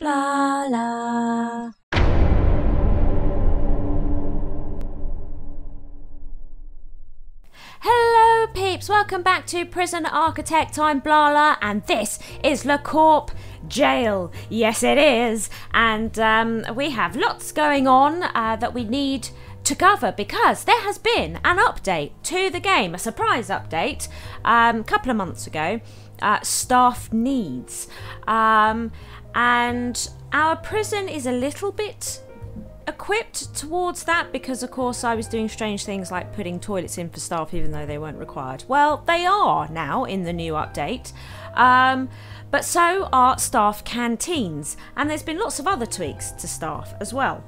Blarla. Hello peeps, welcome back to Prison Architect. I'm Blarla and this is LaCorp Jail. Yes it is, and we have lots going on that we need to cover because there has been an update to the game, a surprise update a couple of months ago. Staff needs, and our prison is a little bit equipped towards that because of course I was doing strange things like putting toilets in for staff even though they weren't required. Well, they are now in the new update, but so are staff canteens, and there's been lots of other tweaks to staff as well.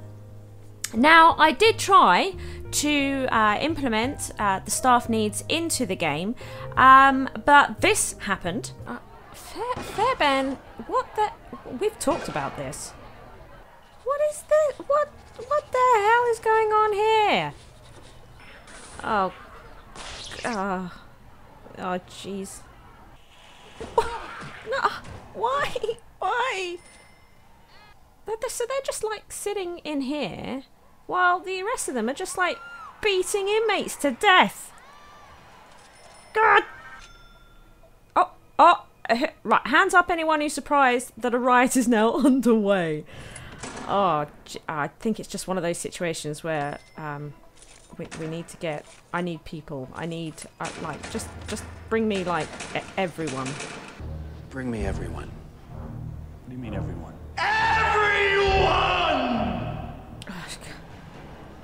Now, I did try to implement the staff needs into the game, but this happened. Fairbairn, what the... We've talked about this. What is this? What the hell is going on here? Oh, oh, jeez. No, why? So they're just like sitting in here, while the rest of them are just like beating inmates to death. God. Oh, right. Hands up, anyone who's surprised that a riot is now underway. Oh, I think it's just one of those situations where we need to get. I need people. I need like just bring me like everyone. Bring me everyone. What do you mean everyone?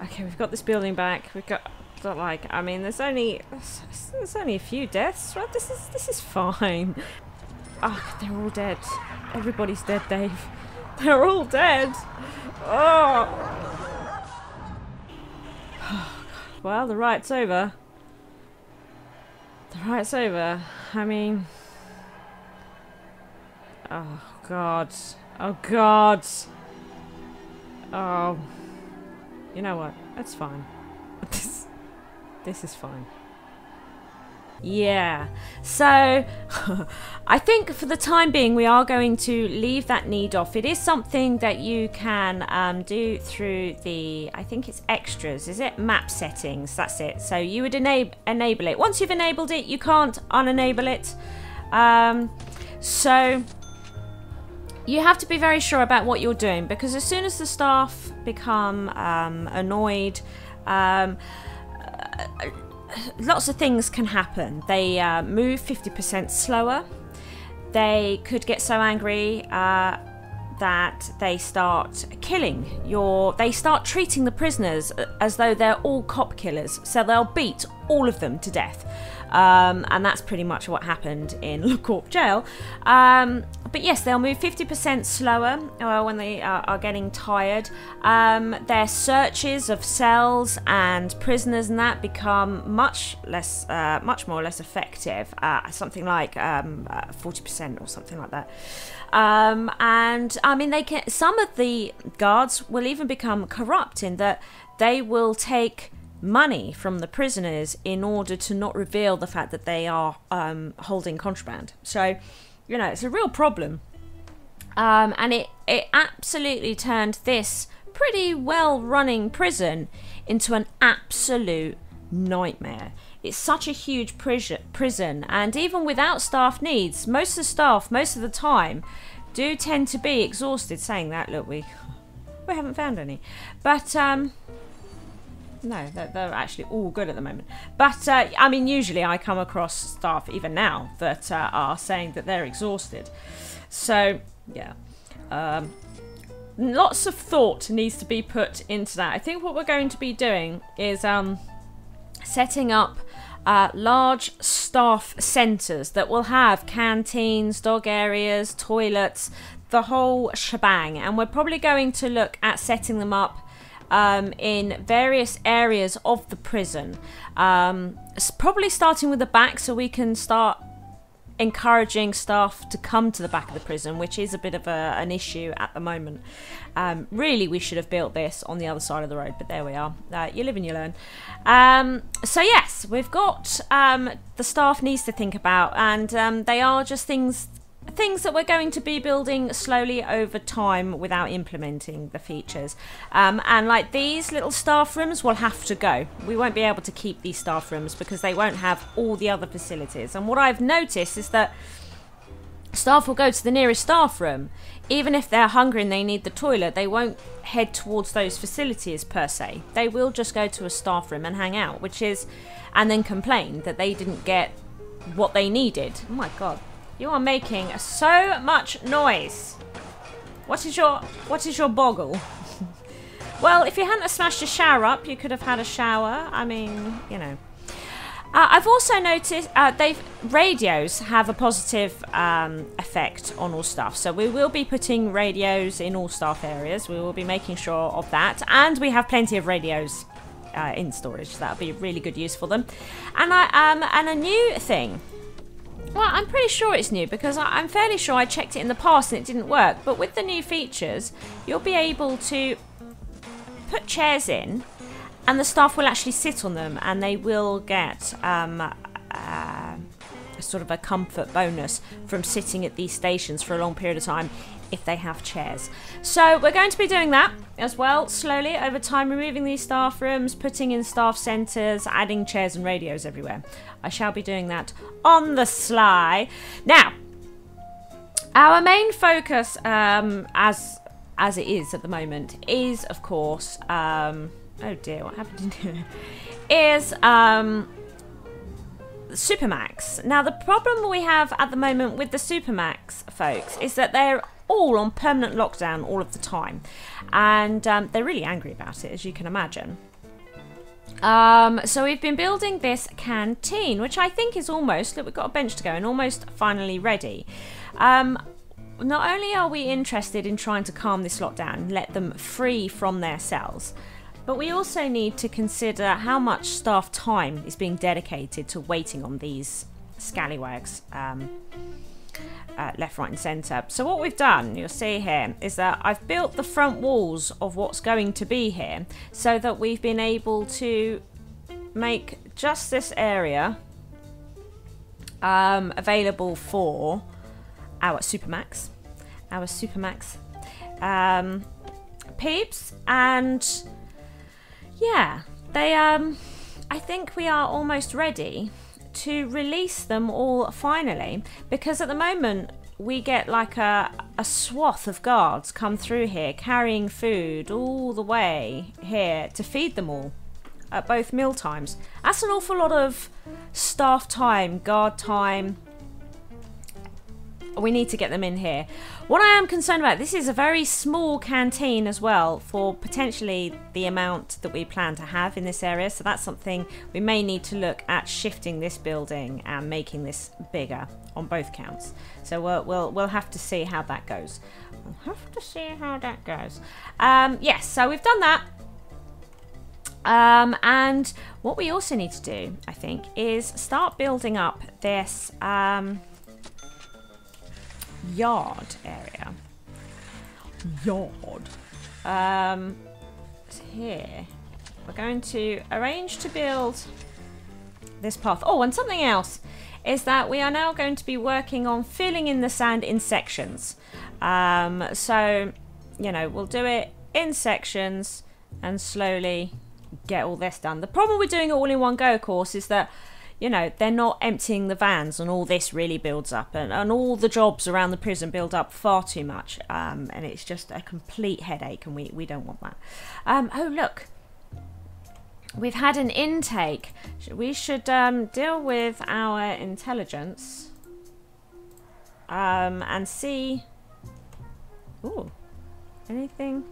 Okay, we've got this building back. We've got like, I mean, there's only a few deaths, right? This is fine. Oh, they're all dead. Everybody's dead, Dave. They're all dead. Oh. Well, the riot's over. The riot's over. I mean, oh God. Oh God. Oh. You know what? That's fine. This is fine. Yeah. So, I think for the time being we are going to leave that need off. It is something that you can do through the, I think it's extras, is it? Map settings, that's it. So you would enable it. Once you've enabled it, you can't unenable it. So you have to be very sure about what you're doing, because as soon as the staff become annoyed, lots of things can happen. They move 50% slower. They could get so angry that they start killing they start treating the prisoners as though they're all cop killers. So they'll beat all of them to death. And that's pretty much what happened in LaCorp Jail. But yes, they'll move 50% slower when they are getting tired. Their searches of cells and prisoners and that become much more or less effective. Something like 40% or something like that. And I mean, some of the guards will even become corrupt in that they will take money from the prisoners in order to not reveal the fact that they are holding contraband. So, you know, it's a real problem. And it absolutely turned this pretty well running prison into an absolute nightmare. It's such a huge prison, and even without staff needs, most of the staff most of the time do tend to be exhausted. Saying that, look, we haven't found any, but no, they're actually all good at the moment. But I mean, usually I come across staff even now that are saying that they're exhausted. So yeah, lots of thought needs to be put into that. I think what we're going to be doing is setting up large staff centres that will have canteens, dog areas, toilets, the whole shebang. And we're probably going to look at setting them up in various areas of the prison. Probably starting with the back, so we can start encouraging staff to come to the back of the prison, which is a bit of an issue at the moment. Really, we should have built this on the other side of the road, but there we are. You live and you learn. So yes, we've got the staff needs to think about, and they are just things things that we're going to be building slowly over time without implementing the features. And like these little staff rooms will have to go. We won't be able to keep these staff rooms because they won't have all the other facilities. And what I've noticed is that staff will go to the nearest staff room. Even if they're hungry and they need the toilet, they won't head towards those facilities per se. They will just go to a staff room and hang out, and then complain that they didn't get what they needed. Oh my god. You are making so much noise. What is your boggle? Well, if you hadn't smashed your shower up, you could have had a shower. I mean, you know. I've also noticed radios have a positive effect on all staff. So we will be putting radios in all staff areas. We will be making sure of that. And we have plenty of radios in storage. So that'll be really good use for them. And and a new thing. Well, I'm pretty sure it's new because I'm fairly sure I checked it in the past and it didn't work. But with the new features, you'll be able to put chairs in and the staff will actually sit on them and they will get sort of a comfort bonus from sitting at these stations for a long period of time if they have chairs. So we're going to be doing that as well, slowly over time, removing these staff rooms, putting in staff centres, adding chairs and radios everywhere. I shall be doing that on the sly. Now, our main focus, as it is at the moment, is of course, oh dear, what happened in here? Is Supermax. Now, the problem we have at the moment with the Supermax folks is that they're all on permanent lockdown all of the time, and they're really angry about it, as you can imagine. So we've been building this canteen, which I think is almost, look, we've got a bench to go and almost finally ready. Not only are we interested in trying to calm this lot down and let them free from their cells, but we also need to consider how much staff time is being dedicated to waiting on these scallywags left, right and centre. So what we've done, you'll see here, is that I've built the front walls of what's going to be here so that we've been able to make just this area available for our Supermax peeps. And yeah, they I think we are almost ready to release them all finally, because at the moment we get like a swath of guards come through here carrying food all the way here to feed them all at both meal times. That's an awful lot of staff time, guard time. We need to get them in here. What I am concerned about, this is a very small canteen as well for potentially the amount that we plan to have in this area. So that's something we may need to look at, shifting this building and making this bigger on both counts. So we'll have to see how that goes. Yes, so we've done that. And what we also need to do, I think, is start building up this yard area. Here we're going to arrange to build this path. Oh, and something else is that we are now going to be working on filling in the sand in sections. So, you know, we'll do it in sections and slowly get all this done. The problem with doing it all in one go, of course, is that, you know, they're not emptying the vans and all this really builds up, and all the jobs around the prison build up far too much, and it's just a complete headache, and we don't want that. Oh look, we've had an intake. We should deal with our intelligence and see. Ooh, anything?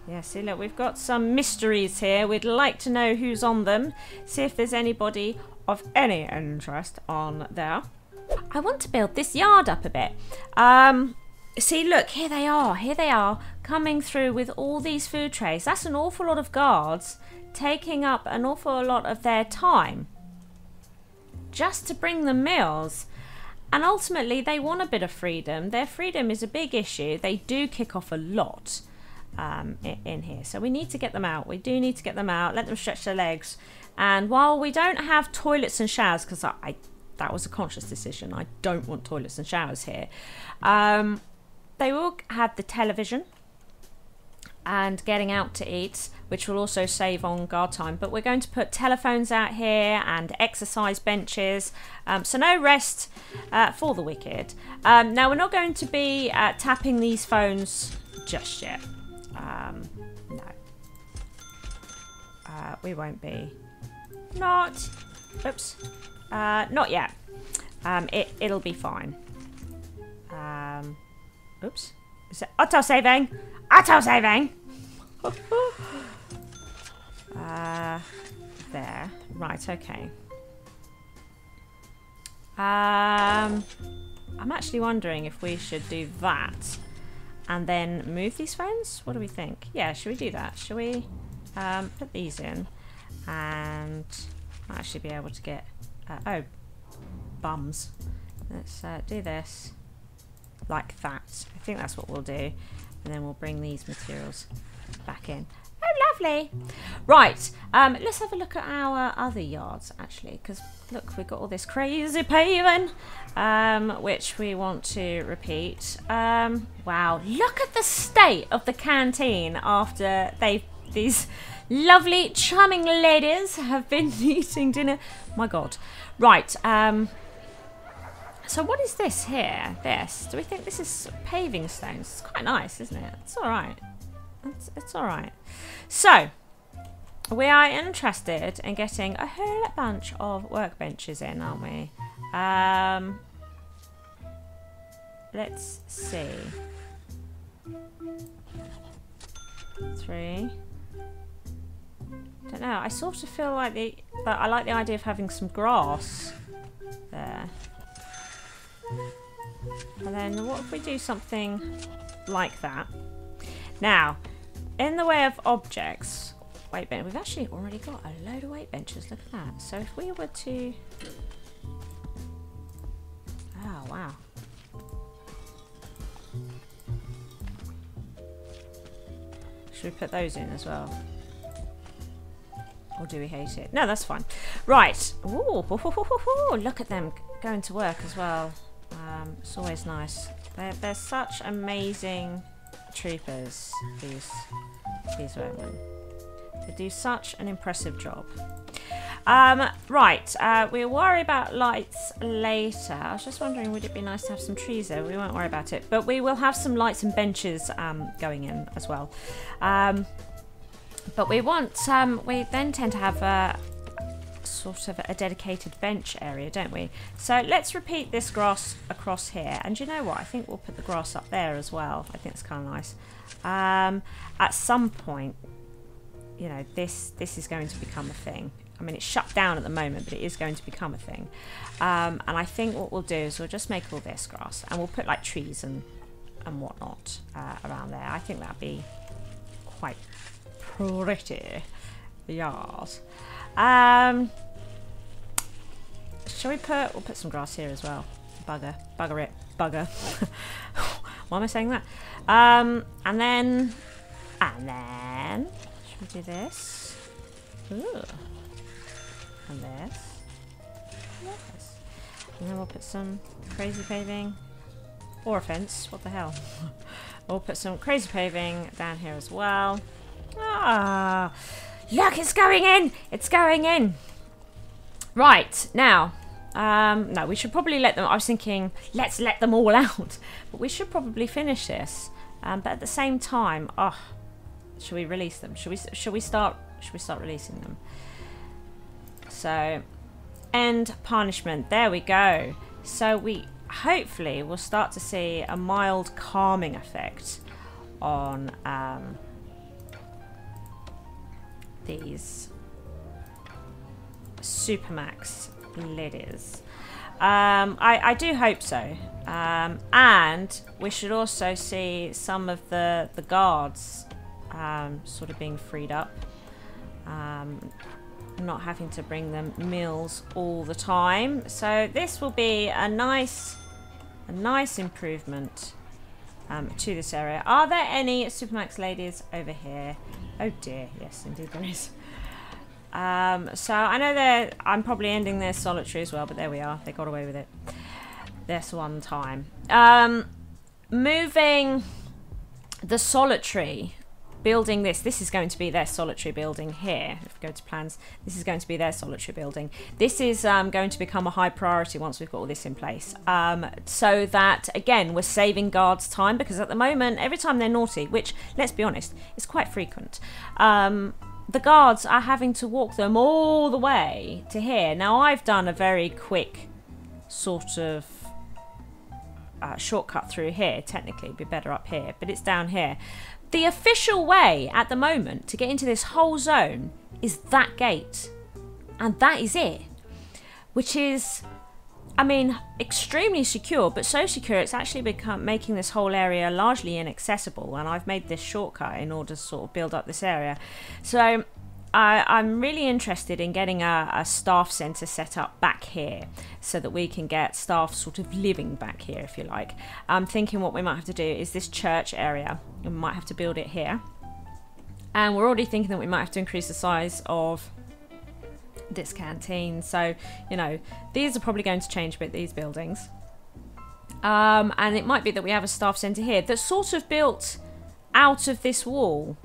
Yeah, see, look, we've got some mysteries here. We'd like to know who's on them, see if there's anybody of any interest on there. I want to build this yard up a bit. See, look, here they are coming through with all these food trays. That's an awful lot of guards taking up an awful lot of their time just to bring them meals. And ultimately they want a bit of freedom. Their freedom is a big issue. They do kick off a lot in here, so we need to get them out. We do need to get them out, let them stretch their legs. And while we don't have toilets and showers, because that was a conscious decision. I don't want toilets and showers here. They will have the television and getting out to eat, which will also save on guard time. But we're going to put telephones out here and exercise benches. So no rest for the wicked. Now, we're not going to be tapping these phones just yet. No. We won't be. Not. Oops. Not yet. It'll be fine. Oops. Is it auto-saving? Auto-saving! There. Right, okay. I'm actually wondering if we should do that and then move these phones. What do we think? Yeah, should we do that? Should we put these in and actually be able to get... oh, bums. Let's do this like that. I think that's what we'll do. And then we'll bring these materials back in. Oh, lovely. Right, let's have a look at our other yards, actually, because, look, we've got all this crazy paving, which we want to repeat. Wow, look at the state of the canteen after these lovely, charming ladies have been eating dinner. My God. Right, so what is this here? This? Do we think this is paving stones? It's quite nice, isn't it? It's all right. It's all right. So, we are interested in getting a whole bunch of workbenches in, aren't we? Let's see. 3. Don't know. I sort of feel like I like the idea of having some grass there. And then what if we do something like that? Now, in the way of objects, weight bench, we've actually already got a load of weight benches. Look at that. So if we were to... oh, wow. Should we put those in as well? Or do we hate it? No, that's fine. Right. Ooh, look at them going to work as well. It's always nice. They're such amazing troopers, these workmen. They do such an impressive job. Right, we'll worry about lights later. I was just wondering, would it be nice to have some trees there? We won't worry about it. But we will have some lights and benches going in as well. But we want, we then tend to have a sort of a dedicated bench area, don't we? So let's repeat this grass across here. And you know what? I think we'll put the grass up there as well. I think it's kind of nice. At some point, you know, this is going to become a thing. I mean, it's shut down at the moment, but it is going to become a thing. And I think what we'll do is we'll just make all this grass, and we'll put like trees and whatnot around there. I think that'd be quite pretty. Yes. Shall we we'll put some grass here as well. Bugger it. Why am I saying that? And then, should we do this? Ooh. And this. Yes. And then we'll put some crazy paving. Or a fence, what the hell. We'll put some crazy paving down here as well. Ah, look, it's going in! It's going in! Right, now, no, we should probably let them, I was thinking, let's let them all out. But we should probably finish this. But at the same time, should we release them? Should we start releasing them? So, end punishment, there we go. So we hopefully will start to see a mild calming effect on these Supermax ladies. I do hope so. And we should also see some of the guards sort of being freed up. Not having to bring them meals all the time. So this will be a nice improvement to this area. Are there any Supermax ladies over here? Oh dear, yes indeed there is. So I know I'm probably ending their solitary as well, but there we are. They got away with it this one time. Moving the solitary, building this is going to be their solitary building here. If we go to plans, this is going to be their solitary building. This is going to become a high priority once we've got all this in place. So that, again, we're saving guards time, because at the moment, every time they're naughty, which, let's be honest, is quite frequent, the guards are having to walk them all the way to here. Now, I've done a very quick sort of shortcut through here. Technically, it'd be better up here, but it's down here. The official way at the moment to get into this whole zone is that gate, and that is it, which is, I mean, extremely secure, but so secure it's actually making this whole area largely inaccessible, and I've made this shortcut in order to sort of build up this area. So I'm really interested in getting a staff centre set up back here so that we can get staff sort of living back here, if you like. I'm thinking what we might have to do is this church area. We might have to build it here. And we're already thinking that we might have to increase the size of this canteen. So, you know, these are probably going to change a bit, these buildings. And it might be that we have a staff centre here that's sort of built out of this wall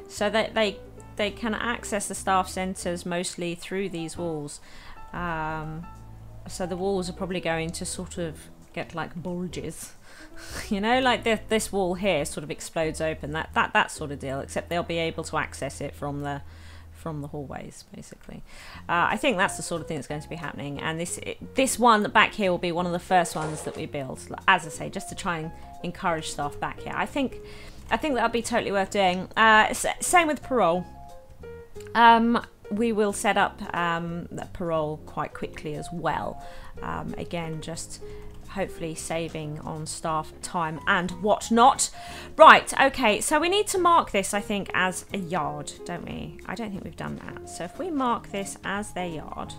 so that they can access the staff centres mostly through these walls. So the walls are probably going to sort of get like bulges. You know, like this wall here sort of explodes open, that sort of deal, except they'll be able to access it from the hallways, basically. I think that's the sort of thing that's going to be happening, and this one back here will be one of the first ones that we build, as I say, just to try and encourage staff back here. I think that'll be totally worth doing. Same with parole. We will set up parole quite quickly as well. Again, just hopefully saving on staff time and whatnot. Right, okay, so we need to mark this, I think, as a yard, don't we? I don't think we've done that. So if we mark this as their yard.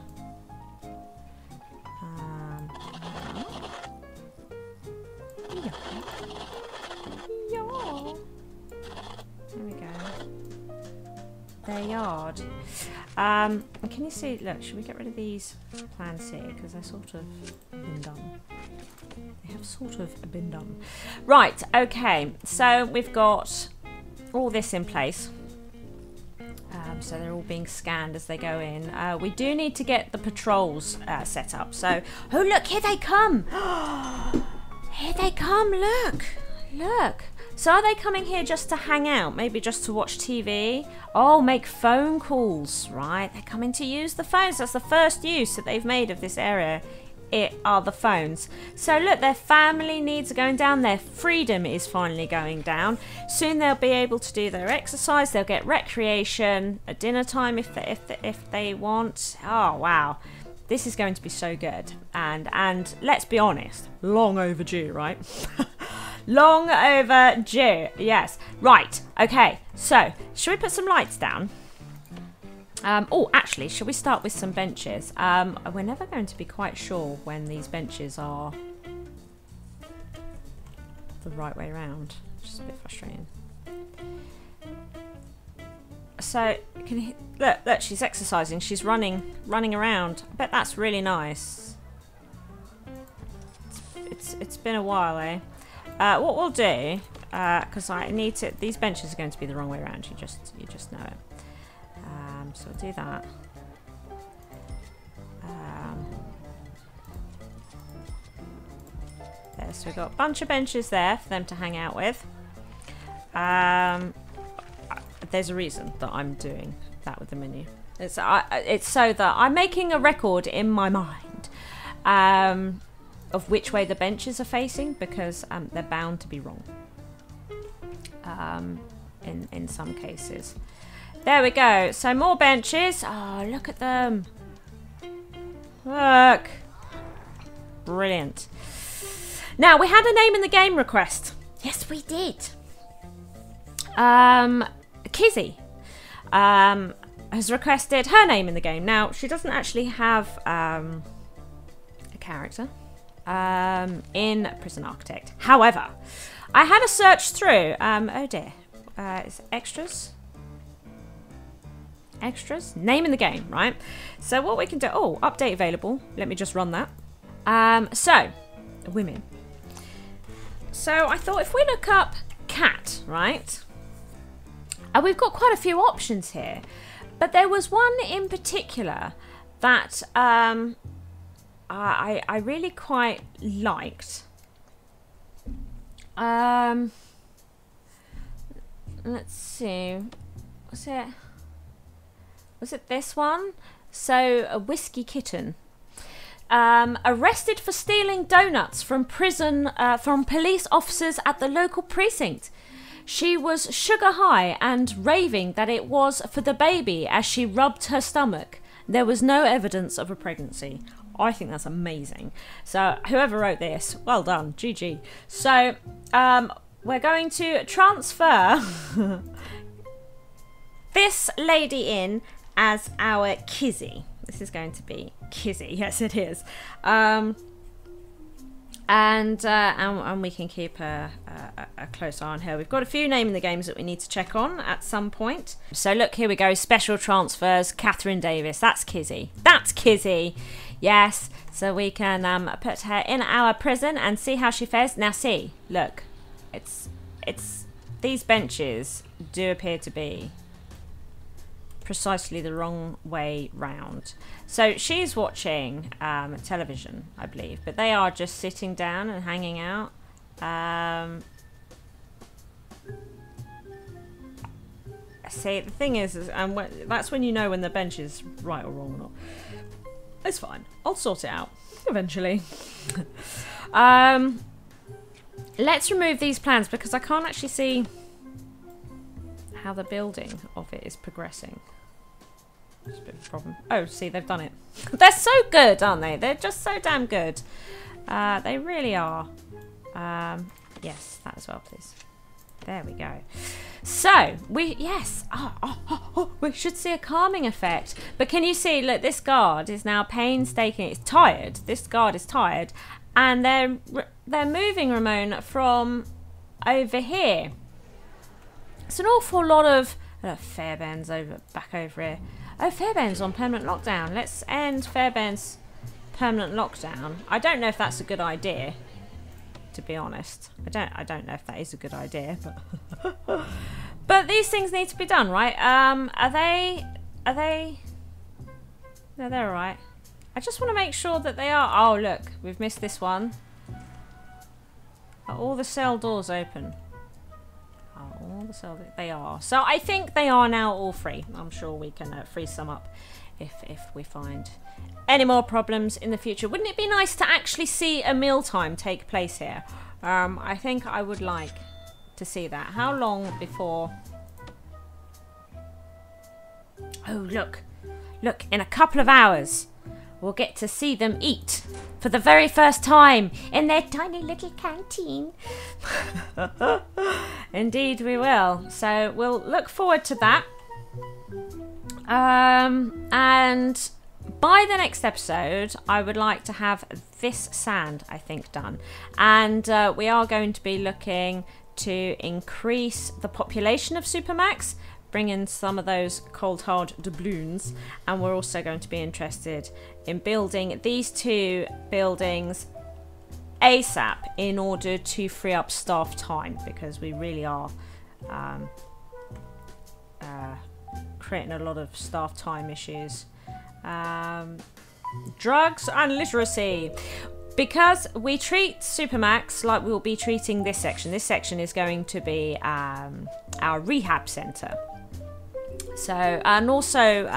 There we go. Their yard. Can you see, look, should we get rid of these plans here? Because they're sort of been done. They have sort of been done. Right, okay, so we've got all this in place. So they're all being scanned as they go in. We do need to get the patrols set up. So, oh look, here they come. Here they come, look. Look. So are they coming here just to hang out? Maybe just to watch TV? Oh, make phone calls, right? They're coming to use the phones. That's the first use that they've made of this area. It are the phones. So look, their family needs are going down. Their freedom is finally going down. Soon they'll be able to do their exercise. They'll get recreation at dinner time if they want. Oh, wow. This is going to be so good. And let's be honest, long overdue, right? Long overdue, yes. Right, okay, so should we put some lights down? Oh, actually, should we start with some benches? We're never going to be quite sure when these benches are the right way around. Just a bit frustrating. So, can you, look, she's exercising. She's running around. I bet that's really nice. It's been a while, eh? What we'll do, because I need to, these benches are going to be the wrong way around. You just know it. So we'll do that. There, so we've got a bunch of benches there for them to hang out with. There's a reason that I'm doing that with the menu. It's so that I'm making a record in my mind of which way the benches are facing, because they're bound to be wrong in some cases. There we go. So more benches. Oh, look at them. Look. Brilliant. Now, we had a name in the game request. Yes, we did. Kizzy has requested her name in the game. Now, she doesn't actually have a character in Prison Architect. However, I had a search through. Oh dear. It's extras. extras, name in the game, right? So what we can do, oh, update available. Let me just run that. So, women. So I thought if we look up cat, right? And we've got quite a few options here. But there was one in particular that I really quite liked. Let's see. Was it this one? So, a whiskey kitten. Arrested for stealing donuts from police officers at the local precinct. She was sugar high and raving that it was for the baby as she rubbed her stomach. There was no evidence of a pregnancy. I think that's amazing. So whoever wrote this, well done, GG. So we're going to transfer this lady in as our Kizzy. This is going to be Kizzy, yes it is. And we can keep a close eye on her. We've got a few name in the games that we need to check on at some point. So look, here we go. Special transfers. Catherine Davis. That's Kizzy. That's Kizzy. Yes. So we can put her in our prison and see how she fares. Now see, look, it's these benches do appear to be precisely the wrong way round. So she's watching television, I believe, but they are just sitting down and hanging out. See, the thing is that's when you know when the bench is right or wrong or not. It's fine. I'll sort it out eventually. Let's remove these plans because I can't actually see how the building of it is progressing. It's a bit of a problem. Oh, see, they've done it. They're so good, aren't they? They're just so damn good. They really are. Yes, that as well, please. There we go. So, yes. We should see a calming effect. But can you see, look, this guard is now painstaking. It's tired. This guard is tired. And they're moving Ramon from over here. It's an awful lot of... Fairbairn's back over here. Oh, Fairbairn's on permanent lockdown. Let's end Fairbairn's permanent lockdown. I don't know if that's a good idea, to be honest. I don't know if that is a good idea, but but these things need to be done, right? Are they? No, they're all right. I just want to make sure that they are. Oh, look, we've missed this one. Are all the cell doors open? All the cells, they are. So I think they are now all free. I'm sure we can free some up if we find any more problems in the future. Wouldn't it be nice to actually see a mealtime take place here? I think I would like to see that. How long before... Oh, look, in a couple of hours we'll get to see them eat for the very first time in their tiny little canteen. Indeed we will. So we'll look forward to that. And by the next episode, I would like to have this sand, I think, done. And we are going to be looking to increase the population of Supermax, bring in some of those cold hard doubloons, and we're also going to be interested in building these two buildings ASAP in order to free up staff time, because we really are creating a lot of staff time issues. Drugs and literacy. Because we treat Supermax like we'll be treating this section. This section is going to be our rehab center. So, and also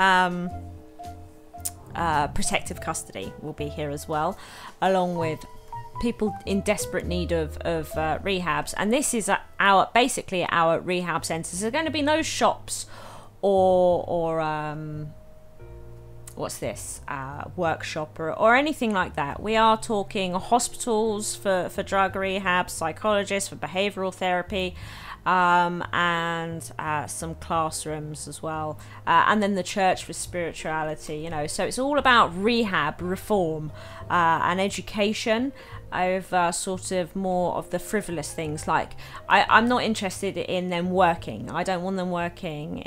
protective custody will be here as well, along with people in desperate need of rehabs. And this is basically our rehab centers. There's going to be no shops or what's this, workshop or anything like that. We are talking hospitals for drug rehab, psychologists for behavioral therapy, and some classrooms as well, and then the church for spirituality, you know. So it's all about rehab, reform, and education over sort of more of the frivolous things. Like I'm not interested in them working. I don't want them working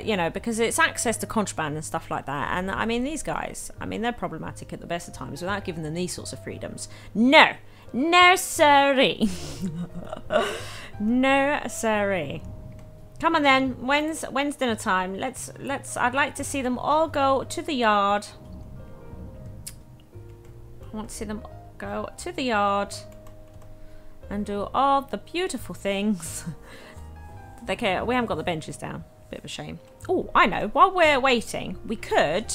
you know, because it's access to contraband and stuff like that. And I mean, these guys, I mean, they're problematic at the best of times without giving them these sorts of freedoms. No, no siree. No siree. Come on then, when's dinner time? Let's I'd like to see them all go to the yard. I want to see them go to the yard and do all the beautiful things. We haven't got the benches down. Bit of a shame. Oh, I know. While we're waiting, we could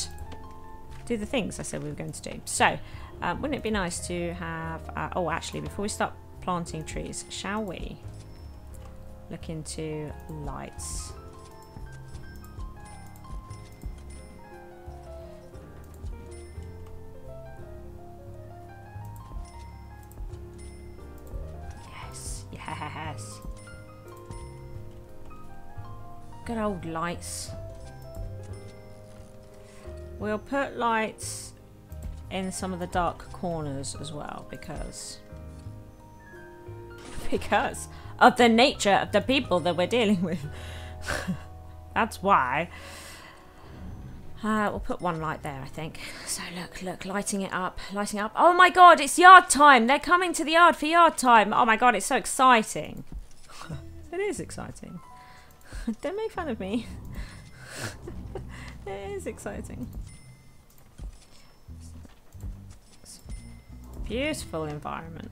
do the things I said we were going to do. So, wouldn't it be nice to have... oh, actually, before we start planting trees, shall we look into lights? Yes, yes. Good old lights. We'll put lights in some of the dark corners as well because of the nature of the people that we're dealing with. That's why. We'll put one light there, I think. So look, lighting it up. Oh my god, it's yard time. They're coming to the yard for yard time. Oh my god, it's so exciting. It is exciting. Don't make fun of me. It is exciting. Beautiful environment.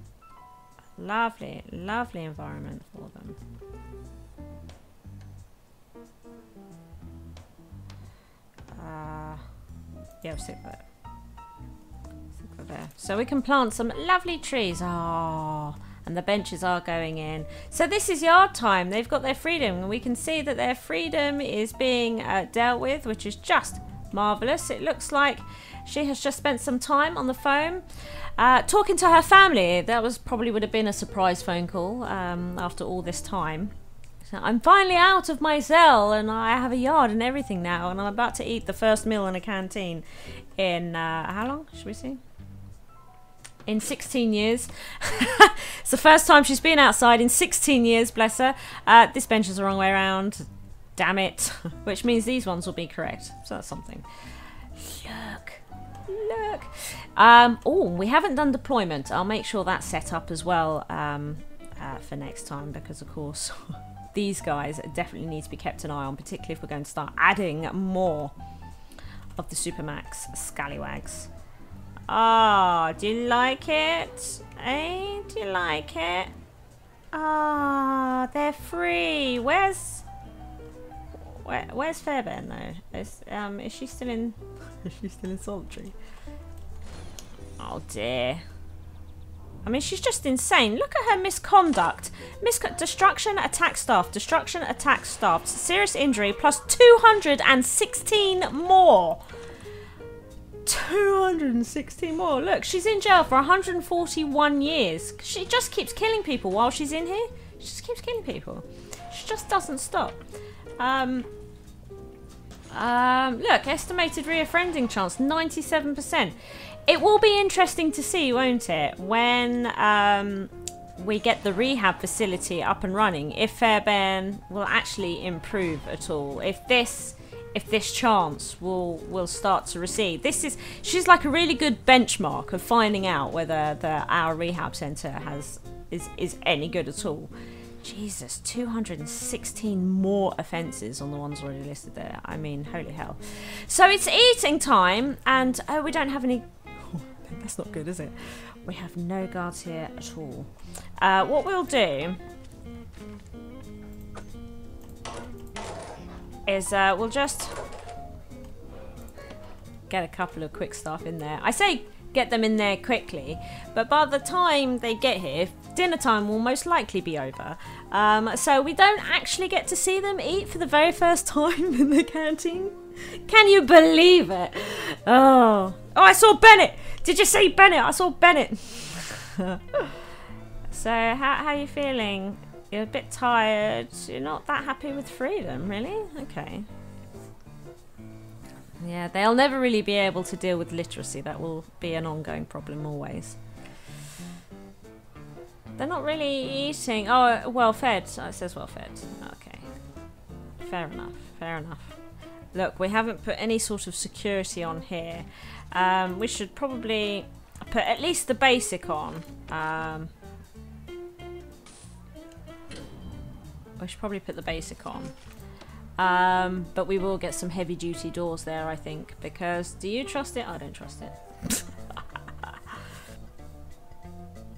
Lovely, lovely environment for them. Yeah, we'll stick that. Stick that there. So we can plant some lovely trees. Oh. And the benches are going in. So this is yard time. They've got their freedom. And we can see that their freedom is being dealt with, which is just marvellous. It looks like she has just spent some time on the phone talking to her family. That would have been a surprise phone call after all this time. So I'm finally out of my cell and I have a yard and everything now. And I'm about to eat the first meal in a canteen in, how long should we see? In 16 years. It's the first time she's been outside in 16 years, bless her. This bench is the wrong way around. Damn it. Which means these ones will be correct. So that's something. Look. Oh, we haven't done deployment. I'll make sure that's set up as well for next time because, of course, these guys definitely need to be kept an eye on, particularly if we're going to start adding more of the Supermax scallywags. Ah, do you like it? Eh? Do you like it? Ah, they're free. Where's Fairbairn though? Is she still in? Is she still in solitary? Oh dear. I mean, she's just insane. Look at her misconduct. Destruction, attack staff. Destruction, attack staff. Serious injury plus 216 more. 216 more. Look, she's in jail for 141 years. She just keeps killing people while she's in here. She just keeps killing people. She just doesn't stop. Look, estimated reoffending chance 97%. It will be interesting to see, won't it, when we get the rehab facility up and running, if Fairbairn will actually improve at all. If this chance will start to recede. She's like a really good benchmark of finding out whether our rehab centre is any good at all. Jesus, 216 more offences on the ones already listed there. I mean, holy hell. So it's eating time, and we don't have any... Oh, that's not good, is it? We have no guards here at all. What we'll do is we'll just get a couple of quick staff in there. I say get them in there quickly, but by the time they get here, dinner time will most likely be over. So we don't actually get to see them eat for the very first time in the canteen. Can you believe it? Oh, I saw Bennett. Did you see Bennett? I saw Bennett. So how are you feeling? You're a bit tired. You're not that happy with freedom, really? Okay. Yeah, they'll never really be able to deal with literacy. That will be an ongoing problem always. They're not really eating. Oh, well fed. Oh, it says well fed. Okay. fair enough, fair enough. Look, we haven't put any sort of security on here. We should probably put at least the basic on. We should probably put the basic on. But we will get some heavy duty doors there, I think, because do you trust it? I don't trust it.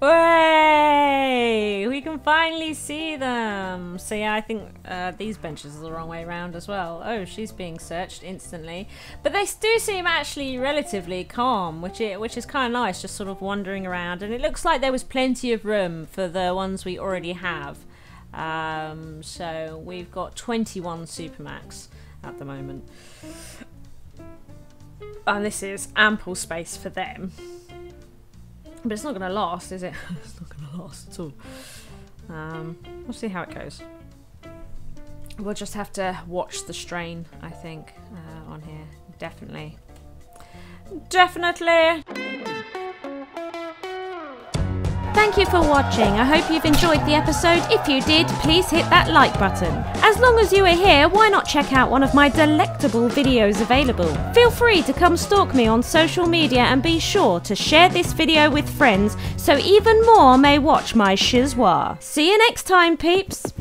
Way! We can finally see them. So yeah, I think these benches are the wrong way around as well. Oh, she's being searched instantly. But they do seem actually relatively calm, which is kind of nice, just sort of wandering around. And it looks like there was plenty of room for the ones we already have. So we've got 21 Supermax at the moment. And this is ample space for them. But it's not going to last, is it? It's not going to last at all. We'll see how it goes. We'll just have to watch the strain, I think, on here. Definitely. Definitely! Thank you for watching. I hope you've enjoyed the episode. If you did, please hit that like button. As long as you are here, why not check out one of my delectable videos available? Feel free to come stalk me on social media and be sure to share this video with friends so even more may watch my schizwa. See you next time, peeps!